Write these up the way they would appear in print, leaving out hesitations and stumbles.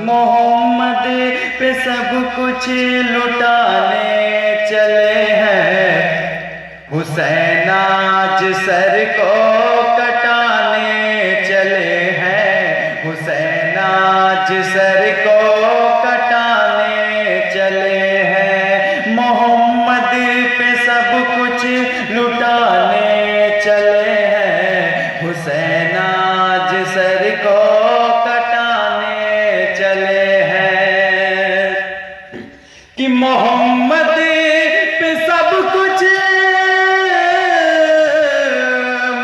मोहम्मद पे सब कुछ लुटाने चले हैं। हुसैन आज सर को कटाने चले हैं। हुसैन आज सर को कटाने चले हैं। मोहम्मद पे सब कुछ लुटाने चले हैं। हुसैन आज सर को कटाने चले हैं। कि मोहम्मद पे सब कुछ,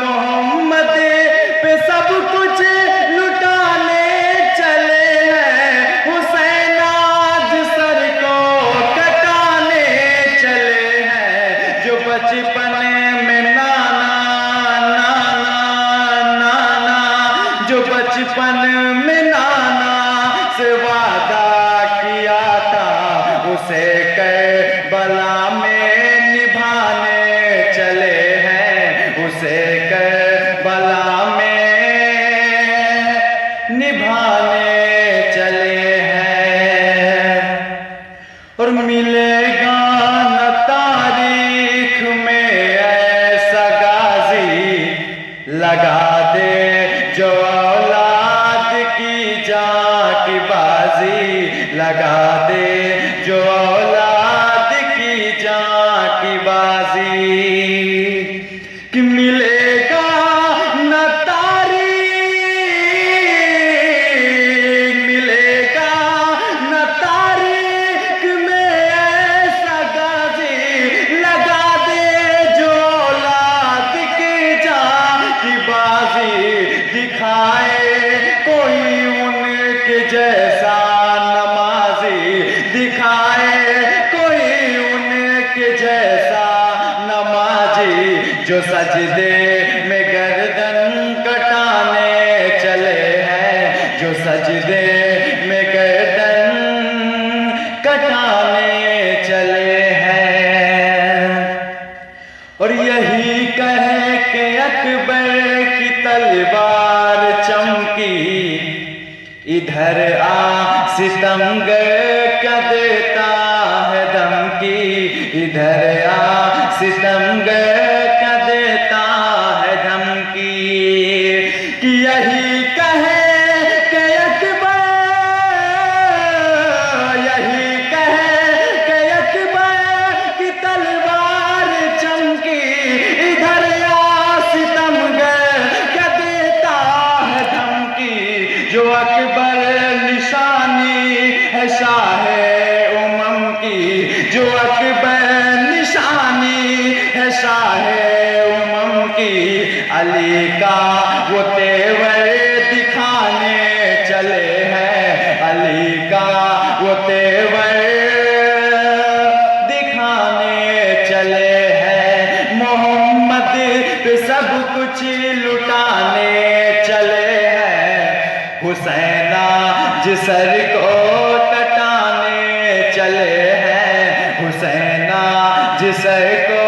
मोहम्मद पे सब कुछ लुटाने चले हैं। हुसैन आज सर को कटाने चले हैं। जो बचपन में जो बचपन में नाना से वादा किया था, उसे करबला में निभाने चले हैं। उसे करबला में निभाने चले हैं। और मिलेगा न तारीख में ऐसा गाजी, लगा दे जो औलाद की जान की बाजी, लगा दे जो औलाद की जान की बाजी। कि मिलेगा न तारीख, मिलेगा न तारीख में ऐसा गाजी, लगा दे जो औलाद की जान की बाजी। दिखाए कोई उनके जैसा नमाजी, दिखाए कोई उनके जैसा नमाजी। जो सजदे में गर्दन कटाने चले हैं। जो सजदे में गर्दन कटाने चले हैं। और यही कहे कि अकबर की तलवार चमकी, इधर आ सितमगर क्या देता है धमकी। इधर आ सितमगर क्या देता है धमकी। कि यही कहे कि अकबर, यही कहे कि अकबर की तलवार चमकी, इधर आ सितमगर क्या देता है धमकी। जो अकबर निशानी है शाहे उमम की, जो अकबर निशानी है शाहे उमम की। अली का वो तेवर दिखाने चले हैं। अली का वो तेवर दिखाने चले हैं। मोहम्मद पे सब कुछ लुटाने चले हैं। हुसैन आज सर को कटाने चले हैं। हुसैन आज सर को